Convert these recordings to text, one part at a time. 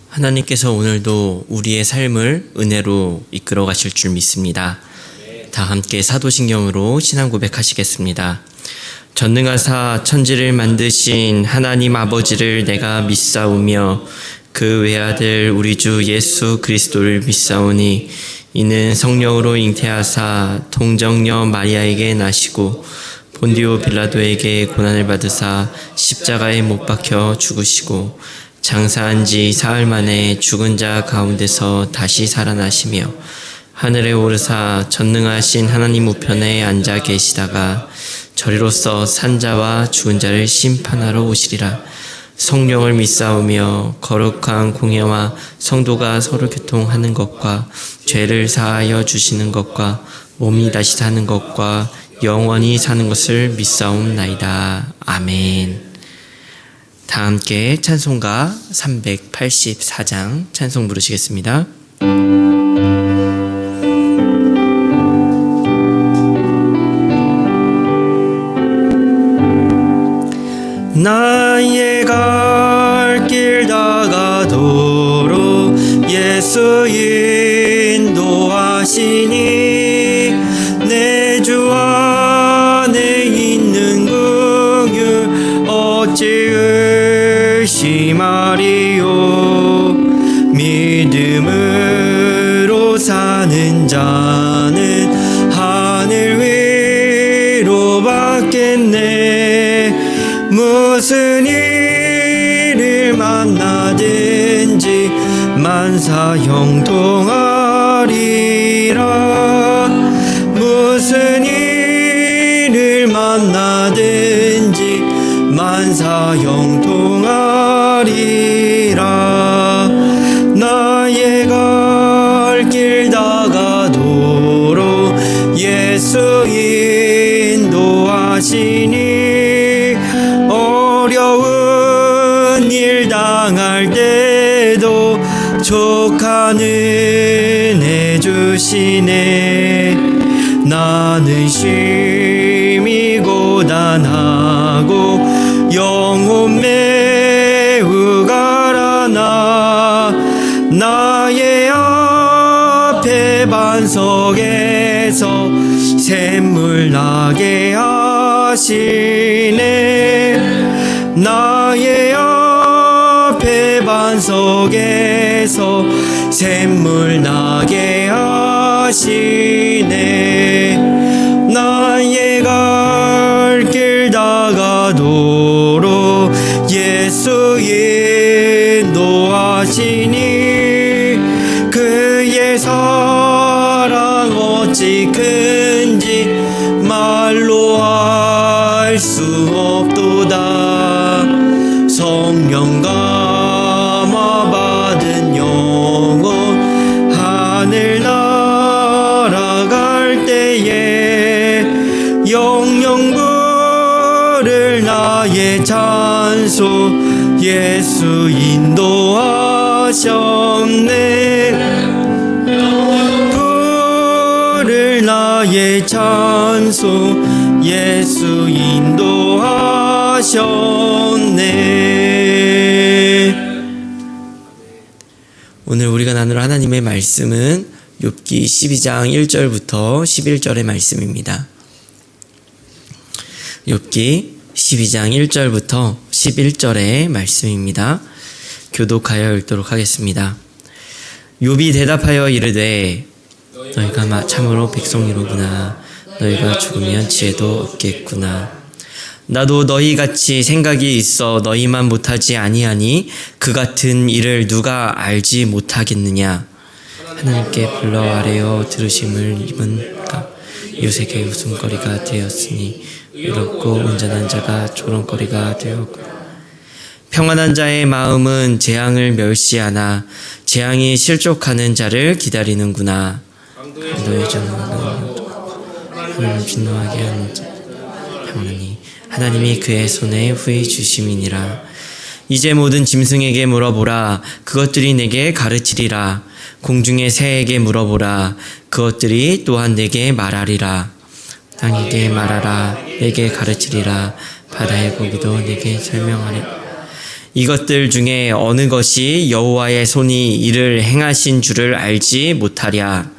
하나님께서 오늘도 우리의 삶을 은혜로 이끌어 가실 줄 믿습니다. 다 함께 사도신경으로 신앙 고백하시겠습니다. 전능하사 천지를 만드신 하나님 아버지를 내가 믿사오며 그 외아들 우리 주 예수 그리스도를 믿사오니 이는 성령으로 잉태하사 동정녀 마리아에게 나시고 본디오 빌라도에게 고난을 받으사 십자가에 못 박혀 죽으시고 장사한 지 사흘 만에 죽은 자 가운데서 다시 살아나시며 하늘에 오르사 전능하신 하나님 우편에 앉아 계시다가 저리로서 산자와 죽은 자를 심판하러 오시리라. 성령을 믿사오며 거룩한 공예와 성도가 서로 교통하는 것과 죄를 사하여 주시는 것과 몸이 다시 사는 것과 영원히 사는 것을 믿사옵나이다. 아멘. 다 함께 찬송가 384장 찬송 부르시겠습니다. 나의 갈 길 다가도록 예수 인도하시니 내 주 안에 있는 긍휼 어찌 의심하리요. 믿음으로 사는 자는 하늘 위로 받겠네. 무슨 일을 만나든지 만사 형통하리라. 무슨 일을 만나든지 만사 형통하리라. 나의 갈 길 다가도록 예수 인도하시니 어려운 일 당할 때도 족한 은혜 주시네. 나는 심히 고단하고 영혼 매우 가라나 나의 앞에 반석에서 샘물 나게 하시네. 나의 앞에 반석에서 샘물 나게 하시네. 나의 갈 길 다가도록 예수 인도하시니 그의 사랑 어찌 큰지 말로 할 수 없도다. 성령 감화 받은 영혼 하늘 날아갈 때에 영영 부를 나의 찬소 예수 인도하셨네. 부를 나의 찬소 예수 인도하셨네. 오늘 우리가 나눌 하나님의 말씀은 욥기 12장 1절부터 11절의 말씀입니다. 욥기 12장 1절부터 11절의 말씀입니다. 교독하여 읽도록 하겠습니다. 욥이 대답하여 이르되 너희가 참으로 백성이로구나. 너희가 죽으면 지혜도 없겠구나. 나도 너희같이 생각이 있어 너희만 못하지 아니하니 그 같은 일을 누가 알지 못하겠느냐. 하나님께 불러 아뢰어 들으심을 입은가. 요셉의 웃음거리가 되었으니 의롭고 온전한 자가 조롱거리가 되었구나. 평안한 자의 마음은 재앙을 멸시하나 재앙이 실족하는 자를 기다리는구나. 너의 정욕은 하나님을 진노하게 하는 자 평안히 하나님이 그의 손에 후히 주심이니라. 이제 모든 짐승에게 물어보라. 그것들이 내게 가르치리라. 공중의 새에게 물어보라. 그것들이 또한 내게 말하리라. 땅에게 말하라. 내게 가르치리라. 바다의 고기도 내게 설명하리라. 이것들 중에 어느 것이 여호와의 손이 이를 행하신 줄을 알지 못하랴.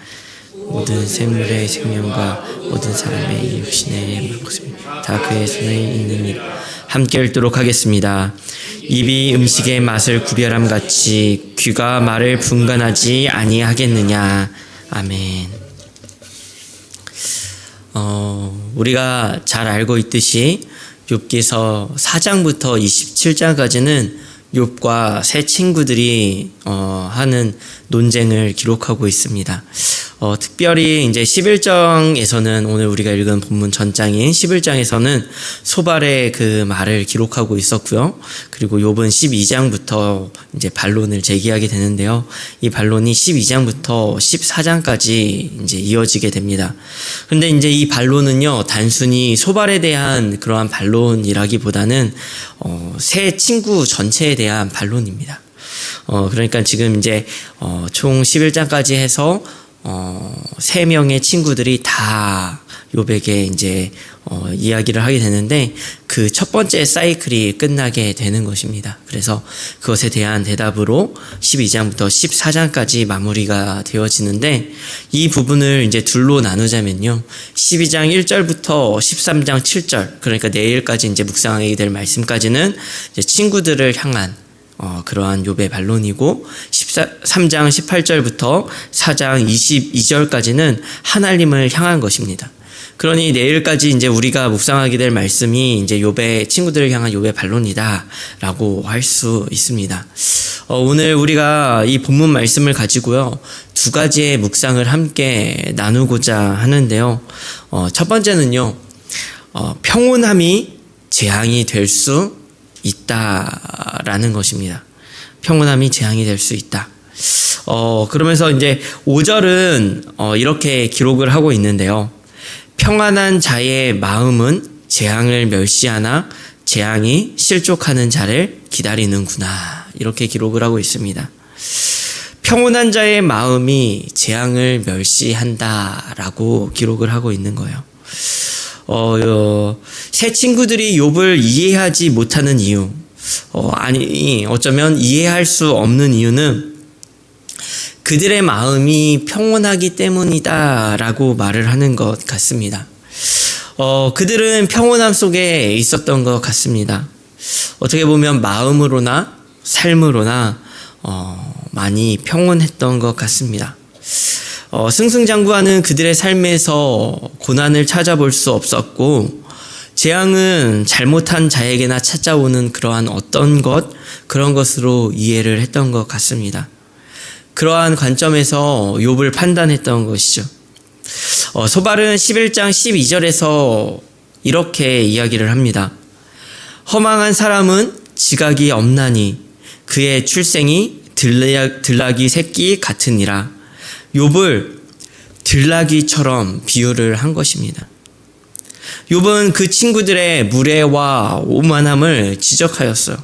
모든 생물의 생명과 모든 사람의 육신의 것을 다 그의 손에 있는 일 함께 읽도록 하겠습니다. 입이 음식의 맛을 구별함 같이 귀가 말을 분간하지 아니하겠느냐. 아멘. 우리가 잘 알고 있듯이 욥기서 4장부터 27장까지는 욥과 세 친구들이 하는 논쟁을 기록하고 있습니다. 특별히 이제 11장에서는 오늘 우리가 읽은 본문 전장인 11장에서는 소발의 그 말을 기록하고 있었고요. 그리고 욥은 12장부터 이제 반론을 제기하게 되는데요. 이 반론이 12장부터 14장까지 이제 이어지게 됩니다. 근데 이제 이 반론은요, 단순히 소발에 대한 그러한 반론이라기보다는 세 친구 전체에 대한 반론입니다. 그러니까 지금 이제 총 11장까지 해서 3명의 친구들이 다 욥에게 이제 이야기를 하게 되는데 그 첫 번째 사이클이 끝나게 되는 것입니다. 그래서 그것에 대한 대답으로 12장부터 14장까지 마무리가 되어지는데 이 부분을 이제 둘로 나누자면요. 12장 1절부터 13장 7절, 그러니까 내일까지 이제 묵상하게 될 말씀까지는 이제 친구들을 향한 그러한 욥의 반론이고 3장 18절부터 4장 22절까지는 하나님을 향한 것입니다. 그러니 내일까지 이제 우리가 묵상하게 될 말씀이 이제 욥의 친구들을 향한 욥의 반론이다라고 할 수 있습니다. 오늘 우리가 이 본문 말씀을 가지고요, 두 가지의 묵상을 함께 나누고자 하는데요. 첫 번째는요, 평온함이 재앙이 될 수 있다라는 것입니다. 평온함이 재앙이 될 수 있다. 그러면서 이제 5절은 이렇게 기록을 하고 있는데요. 평안한 자의 마음은 재앙을 멸시하나 재앙이 실족하는 자를 기다리는구나. 이렇게 기록을 하고 있습니다. 평온한 자의 마음이 재앙을 멸시한다라고 기록을 하고 있는 거예요. 세 친구들이 욥을 이해하지 못하는 이유, 어쩌면 이해할 수 없는 이유는 그들의 마음이 평온하기 때문이다라고 말을 하는 것 같습니다. 그들은 평온함 속에 있었던 것 같습니다. 어떻게 보면 마음으로나 삶으로나 많이 평온했던 것 같습니다. 승승장구하는 그들의 삶에서 고난을 찾아볼 수 없었고, 재앙은 잘못한 자에게나 찾아오는 그러한 그런 것으로 이해를 했던 것 같습니다. 그러한 관점에서 욥을 판단했던 것이죠. 소발은 11장 12절에서 이렇게 이야기를 합니다. 허망한 사람은 지각이 없나니 그의 출생이 들나귀 새끼 같으니라. 욥을 들나귀처럼 비유를 한 것입니다. 욥은 그 친구들의 무례와 오만함을 지적하였어요.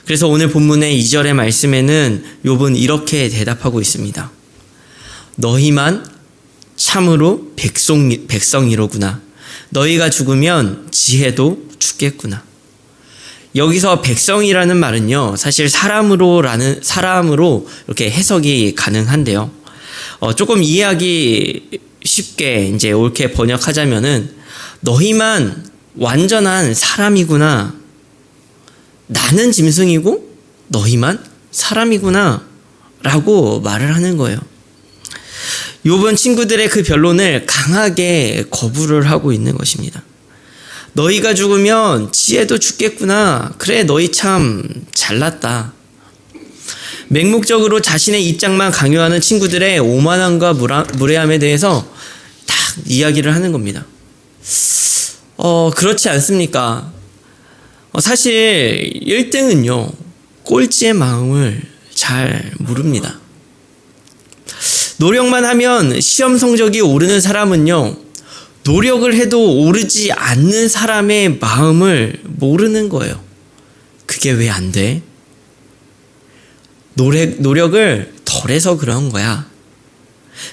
그래서 오늘 본문의 2절의 말씀에는 욥은 이렇게 대답하고 있습니다. 너희만 참으로 백성이로구나. 너희가 죽으면 지혜도 죽겠구나. 여기서 백성이라는 말은요, 사실 사람으로 이렇게 해석이 가능한데요. 조금 이해하기 쉽게 이제 옳게 번역하자면은 너희만 완전한 사람이구나. 나는 짐승이고 너희만 사람이구나 라고 말을 하는 거예요. 욥은 친구들의 그 변론을 강하게 거부를 하고 있는 것입니다. 너희가 죽으면 지혜도 죽겠구나. 그래, 너희 참 잘났다. 맹목적으로 자신의 입장만 강요하는 친구들의 오만함과 무례함에 대해서 딱 이야기를 하는 겁니다. 그렇지 않습니까? 사실 1등은요, 꼴찌의 마음을 잘 모릅니다. 노력만 하면 시험 성적이 오르는 사람은요, 노력을 해도 오르지 않는 사람의 마음을 모르는 거예요. 그게 왜 안 돼? 노력을 덜해서 그런 거야.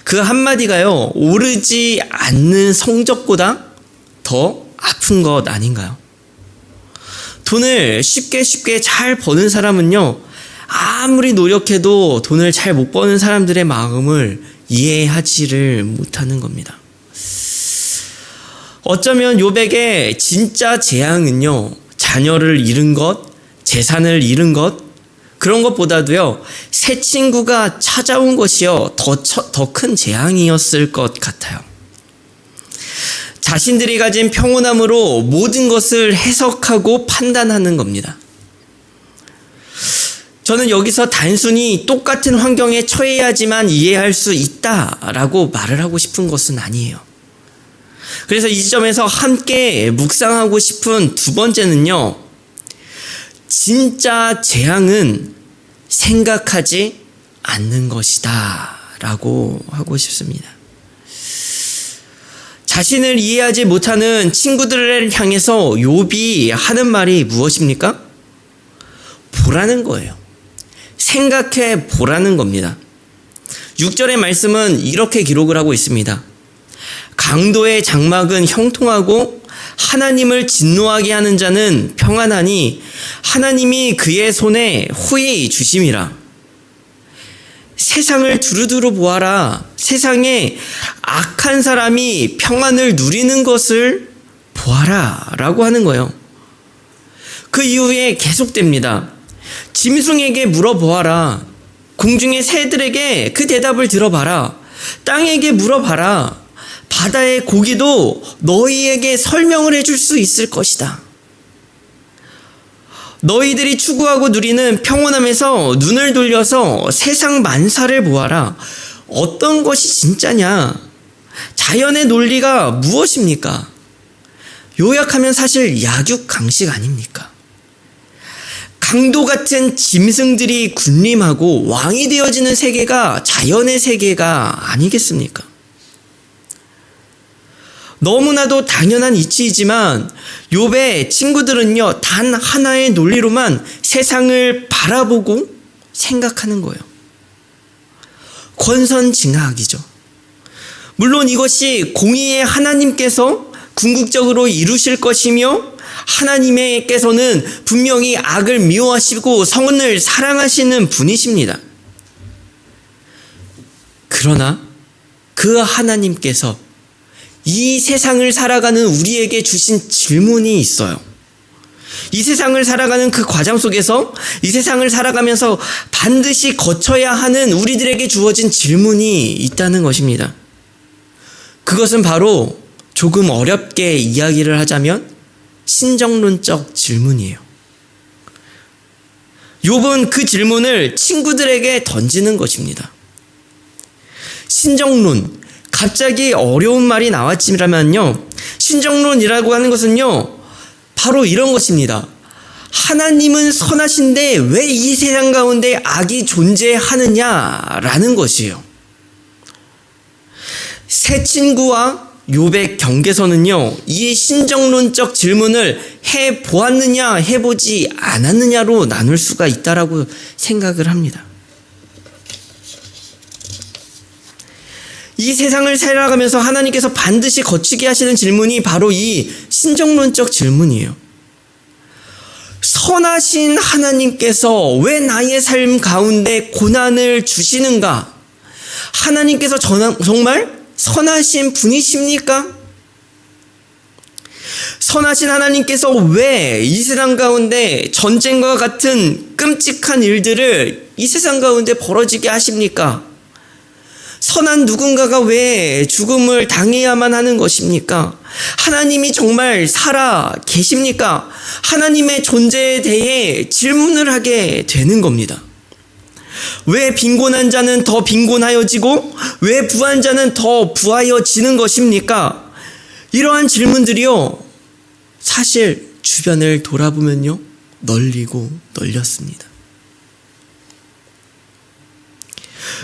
그 한마디가요, 오르지 않는 성적보다 더 아픈 것 아닌가요? 돈을 쉽게 잘 버는 사람은요, 아무리 노력해도 돈을 잘 못 버는 사람들의 마음을 이해하지를 못하는 겁니다. 어쩌면 욥에게 진짜 재앙은요, 자녀를 잃은 것, 재산을 잃은 것, 그런 것보다도요, 새 친구가 찾아온 것이요, 더 큰 재앙이었을 것 같아요. 자신들이 가진 평온함으로 모든 것을 해석하고 판단하는 겁니다. 저는 여기서 단순히 똑같은 환경에 처해야지만 이해할 수 있다라고 말을 하고 싶은 것은 아니에요. 그래서 이 지점에서 함께 묵상하고 싶은 두 번째는요, 진짜 재앙은 생각하지 않는 것이다 라고 하고 싶습니다. 자신을 이해하지 못하는 친구들을 향해서 욥이 하는 말이 무엇입니까? 보라는 거예요. 생각해 보라는 겁니다. 6절의 말씀은 이렇게 기록을 하고 있습니다. 강도의 장막은 형통하고 하나님을 진노하게 하는 자는 평안하니 하나님이 그의 손에 후히 주심이라. 세상을 두루두루 보아라. 세상에 악한 사람이 평안을 누리는 것을 보아라 라고 하는 거예요. 그 이후에 계속됩니다. 짐승에게 물어보아라. 공중의 새들에게 그 대답을 들어봐라. 땅에게 물어봐라. 바다의 고기도 너희에게 설명을 해줄 수 있을 것이다. 너희들이 추구하고 누리는 평온함에서 눈을 돌려서 세상 만사를 보아라. 어떤 것이 진짜냐? 자연의 논리가 무엇입니까? 요약하면 사실 약육강식 아닙니까? 강도 같은 짐승들이 군림하고 왕이 되어지는 세계가 자연의 세계가 아니겠습니까? 너무나도 당연한 이치이지만 욥의 친구들은요, 단 하나의 논리로만 세상을 바라보고 생각하는 거예요. 권선징악이죠. 물론 이것이 공의의 하나님께서 궁극적으로 이루실 것이며 하나님께서는 분명히 악을 미워하시고 선을 사랑하시는 분이십니다. 그러나 그 하나님께서 이 세상을 살아가는 우리에게 주신 질문이 있어요. 이 세상을 살아가는 그 과정 속에서 이 세상을 살아가면서 반드시 거쳐야 하는 우리들에게 주어진 질문이 있다는 것입니다. 그것은 바로 조금 어렵게 이야기를 하자면 신정론적 질문이에요. 욥은 그 질문을 친구들에게 던지는 것입니다. 신정론, 갑자기 어려운 말이 나왔지만요, 신정론이라고 하는 것은요, 바로 이런 것입니다. 하나님은 선하신데 왜 이 세상 가운데 악이 존재하느냐라는 것이에요. 새 친구와 욥의 경계선은요, 이 신정론적 질문을 해보았느냐 해보지 않았느냐로 나눌 수가 있다라고 생각을 합니다. 이 세상을 살아가면서 하나님께서 반드시 거치게 하시는 질문이 바로 이 신정론적 질문이에요. 선하신 하나님께서 왜 나의 삶 가운데 고난을 주시는가? 하나님께서 정말 선하신 분이십니까? 선하신 하나님께서 왜 이 세상 가운데 전쟁과 같은 끔찍한 일들을 이 세상 가운데 벌어지게 하십니까? 선한 누군가가 왜 죽음을 당해야만 하는 것입니까? 하나님이 정말 살아 계십니까? 하나님의 존재에 대해 질문을 하게 되는 겁니다. 왜 빈곤한 자는 더 빈곤하여지고 왜 부한 자는 더 부하여지는 것입니까? 이러한 질문들이요, 사실 주변을 돌아보면요, 널리고 널렸습니다.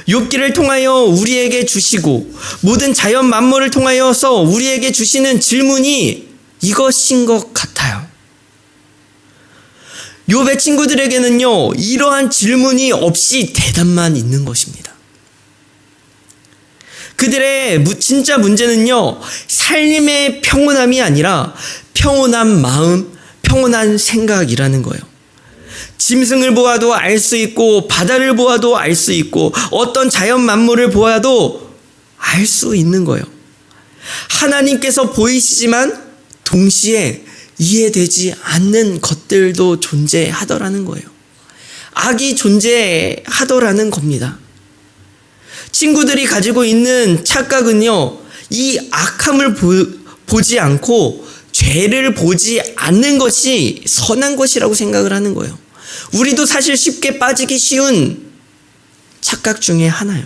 욥기를 통하여 우리에게 주시고 모든 자연 만물을 통하여서 우리에게 주시는 질문이 이것인 것 같아요. 욥의 친구들에게는요, 이러한 질문이 없이 대답만 있는 것입니다. 그들의 진짜 문제는요, 삶의 평온함이 아니라 평온한 마음, 평온한 생각이라는 거예요. 짐승을 보아도 알 수 있고 바다를 보아도 알 수 있고 어떤 자연 만물을 보아도 알 수 있는 거예요. 하나님께서 보이시지만 동시에 이해되지 않는 것들도 존재하더라는 거예요. 악이 존재하더라는 겁니다. 친구들이 가지고 있는 착각은요, 이 악함을 보지 않고 죄를 보지 않는 것이 선한 것이라고 생각을 하는 거예요. 우리도 사실 쉽게 빠지기 쉬운 착각 중에 하나요.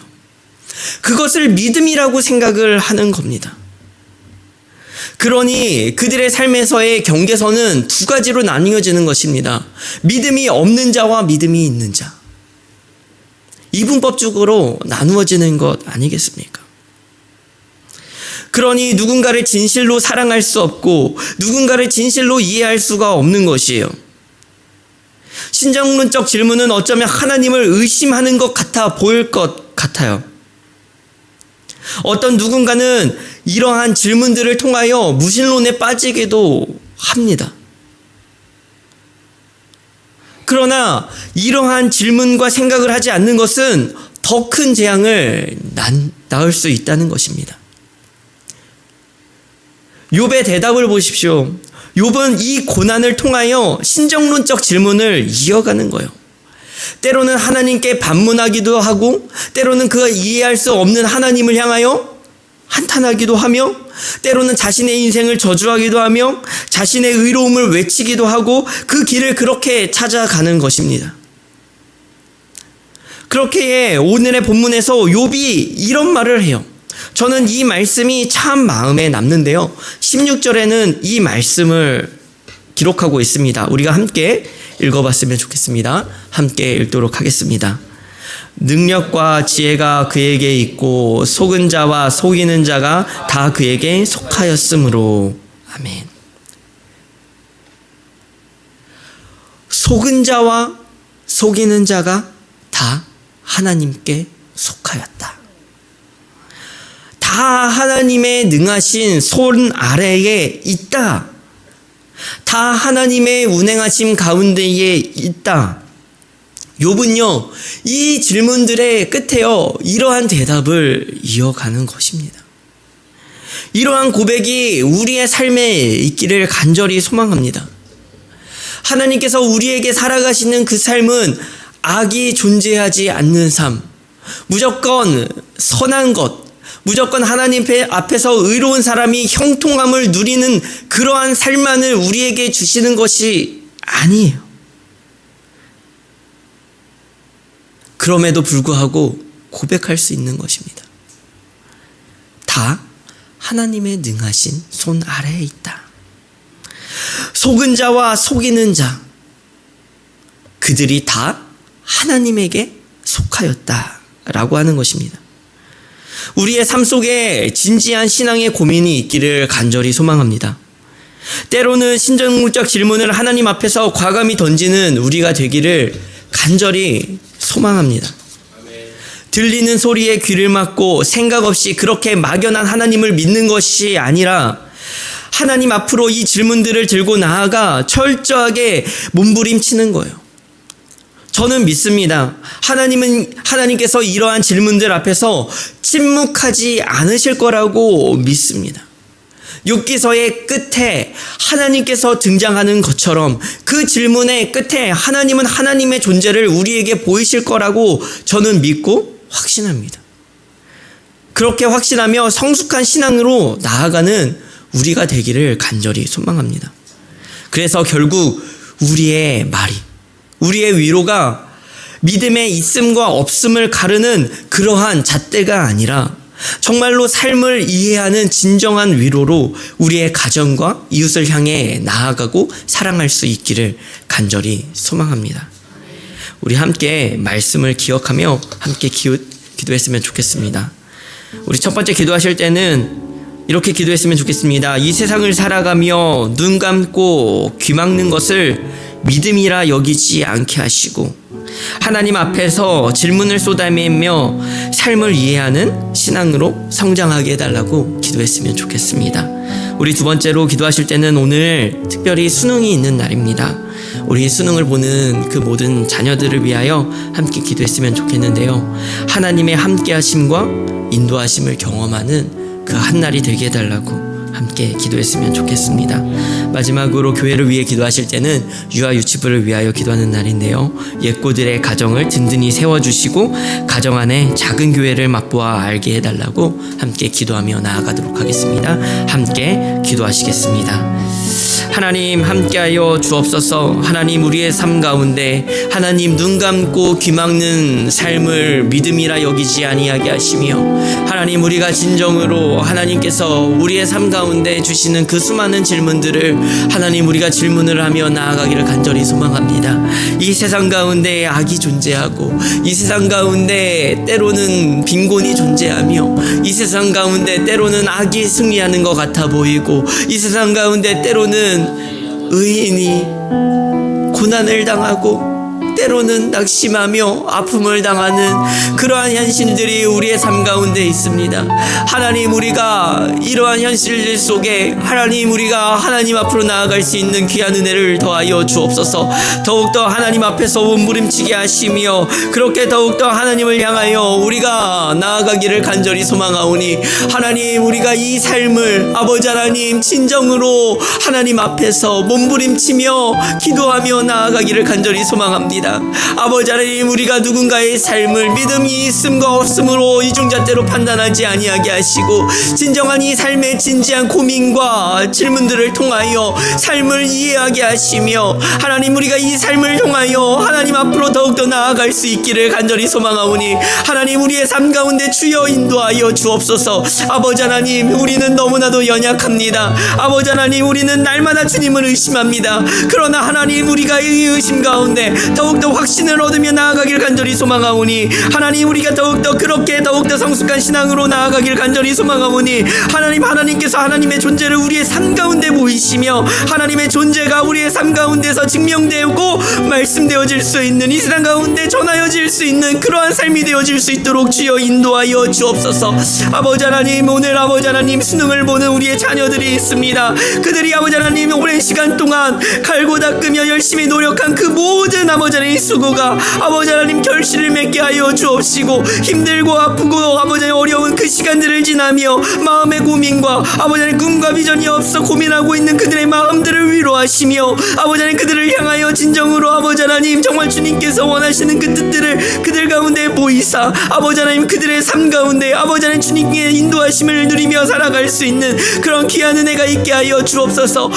그것을 믿음이라고 생각을 하는 겁니다. 그러니 그들의 삶에서의 경계선은 두 가지로 나뉘어지는 것입니다. 믿음이 없는 자와 믿음이 있는 자. 이분법적으로 나누어지는 것 아니겠습니까? 그러니 누군가를 진실로 사랑할 수 없고 누군가를 진실로 이해할 수가 없는 것이에요. 신정론적 질문은 어쩌면 하나님을 의심하는 것 같아 보일 것 같아요. 어떤 누군가는 이러한 질문들을 통하여 무신론에 빠지기도 합니다. 그러나 이러한 질문과 생각을 하지 않는 것은 더 큰 재앙을 낳을 수 있다는 것입니다. 욥의 대답을 보십시오. 욥은 이 고난을 통하여 신정론적 질문을 이어가는 거예요. 때로는 하나님께 반문하기도 하고 때로는 그가 이해할 수 없는 하나님을 향하여 한탄하기도 하며 때로는 자신의 인생을 저주하기도 하며 자신의 의로움을 외치기도 하고 그 길을 그렇게 찾아가는 것입니다. 그렇게 오늘의 본문에서 욥이 이런 말을 해요. 저는 이 말씀이 참 마음에 남는데요. 16절에는 이 말씀을 기록하고 있습니다. 우리가 함께 읽어봤으면 좋겠습니다. 함께 읽도록 하겠습니다. 능력과 지혜가 그에게 있고 속은 자와 속이는 자가 다 그에게 속하였으므로. 아멘. 속은 자와 속이는 자가 다 하나님께 속하였다. 다 하나님의 능하신 손 아래에 있다. 다 하나님의 운행하심 가운데에 있다. 욥은요, 이 질문들의 끝에요, 이러한 대답을 이어가는 것입니다. 이러한 고백이 우리의 삶에 있기를 간절히 소망합니다. 하나님께서 우리에게 살아가시는 그 삶은 악이 존재하지 않는 삶, 무조건 선한 것, 무조건 하나님 앞에서 의로운 사람이 형통함을 누리는 그러한 삶만을 우리에게 주시는 것이 아니에요. 그럼에도 불구하고 고백할 수 있는 것입니다. 다 하나님의 능하신 손 아래에 있다. 속은 자와 속이는 자, 그들이 다 하나님에게 속하였다라고 하는 것입니다. 우리의 삶 속에 진지한 신앙의 고민이 있기를 간절히 소망합니다. 때로는 신정론적 질문을 하나님 앞에서 과감히 던지는 우리가 되기를 간절히 소망합니다. 들리는 소리에 귀를 막고 생각 없이 그렇게 막연한 하나님을 믿는 것이 아니라 하나님 앞으로 이 질문들을 들고 나아가 철저하게 몸부림치는 거예요. 저는 믿습니다. 하나님께서 이러한 질문들 앞에서 침묵하지 않으실 거라고 믿습니다. 욥기서의 끝에 하나님께서 등장하는 것처럼 그 질문의 끝에 하나님은 하나님의 존재를 우리에게 보이실 거라고 저는 믿고 확신합니다. 그렇게 확신하며 성숙한 신앙으로 나아가는 우리가 되기를 간절히 소망합니다. 그래서 결국 우리의 말이, 우리의 위로가 믿음의 있음과 없음을 가르는 그러한 잣대가 아니라 정말로 삶을 이해하는 진정한 위로로 우리의 가정과 이웃을 향해 나아가고 사랑할 수 있기를 간절히 소망합니다. 우리 함께 말씀을 기억하며 함께 기도했으면 좋겠습니다. 우리 첫 번째 기도하실 때는 이렇게 기도했으면 좋겠습니다. 이 세상을 살아가며 눈 감고 귀 막는 것을 믿음이라 여기지 않게 하시고 하나님 앞에서 질문을 쏟아내며 삶을 이해하는 신앙으로 성장하게 해달라고 기도했으면 좋겠습니다. 우리 두 번째로 기도하실 때는 오늘 특별히 수능이 있는 날입니다. 우리 수능을 보는 그 모든 자녀들을 위하여 함께 기도했으면 좋겠는데요. 하나님의 함께하심과 인도하심을 경험하는 그 한날이 되게 해달라고 함께 기도했으면 좋겠습니다. 마지막으로 교회를 위해 기도하실 때는 유아 유치부를 위하여 기도하는 날인데요. 예꼬들의 가정을 든든히 세워주시고 가정 안에 작은 교회를 맛보아 알게 해달라고 함께 기도하며 나아가도록 하겠습니다. 함께 기도하시겠습니다. 하나님 함께하여 주옵소서. 하나님 우리의 삶 가운데 하나님 눈 감고 귀 막는 삶을 믿음이라 여기지 아니하게 하시며 하나님 우리가 진정으로 하나님께서 우리의 삶 가운데 주시는 그 수많은 질문들을 하나님 우리가 질문을 하며 나아가기를 간절히 소망합니다. 이 세상 가운데 악이 존재하고 이 세상 가운데 때로는 빈곤이 존재하며 이 세상 가운데 때로는 악이 승리하는 것 같아 보이고 이 세상 가운데 때로는 의인이 고난을 당하고 때로는 낙심하며 아픔을 당하는 그러한 현실들이 우리의 삶 가운데 있습니다. 하나님 우리가 이러한 현실들 속에 하나님 우리가 하나님 앞으로 나아갈 수 있는 귀한 은혜를 더하여 주옵소서. 더욱더 하나님 앞에서 몸부림치게 하시며 그렇게 더욱더 하나님을 향하여 우리가 나아가기를 간절히 소망하오니 하나님 우리가 이 삶을 아버지 하나님 진정으로 하나님 앞에서 몸부림치며 기도하며 나아가기를 간절히 소망합니다. 아버지 하나님 우리가 누군가의 삶을 믿음이 있음과 없음으로 이중잣대로 판단하지 아니하게 하시고 진정한 이 삶의 진지한 고민과 질문들을 통하여 삶을 이해하게 하시며 하나님 우리가 이 삶을 통하여 하나님 앞으로 더욱더 나아갈 수 있기를 간절히 소망하오니 하나님 우리의 삶 가운데 주여 인도하여 주옵소서. 아버지 하나님 우리는 너무나도 연약합니다. 아버지 하나님 우리는 날마다 주님을 의심합니다. 그러나 하나님 우리가 이 의심 가운데 더욱더 확신을 얻으며 나아가길 간절히 소망하오니 하나님 우리가 더욱더 그렇게 더욱더 성숙한 신앙으로 나아가길 간절히 소망하오니 하나님께서 하나님의 존재를 우리의 삶 가운데 보이시며 하나님의 존재가 우리의 삶 가운데서 증명되고 말씀되어질 수 있는 이 세상 가운데 전하여질 수 있는 그러한 삶이 되어질 수 있도록 주여 인도하여 주옵소서. 아버지 하나님 오늘 아버지 하나님 수능을 보는 우리의 자녀들이 있습니다. 그들이 아버지 하나님 오랜 시간 동안 갈고 닦으며 열심히 노력한 그 모든 아버지 하나님 수고가 아버지 하나님 결실을 맺게 하여 주옵시고 힘들고 아프고 아버지 하나님 어려운 그 시간들을 지나며 마음의 고민과 아버지 하나님 꿈과 비전이 없어 고민하고 있는 그들의 마음들을 위로하시며 아버지 하나님 그들을 향하여 진정으로 아버지 하나님 정말 주님께서 원하시는 그 뜻들을 그들 가운데 보이사 아버지 하나님 그들의 삶 가운데 아버지 하나님 주님의 인도하심을 누리며 살아갈 수 있는 그런 귀한 은혜가 있게 하여 주옵소서.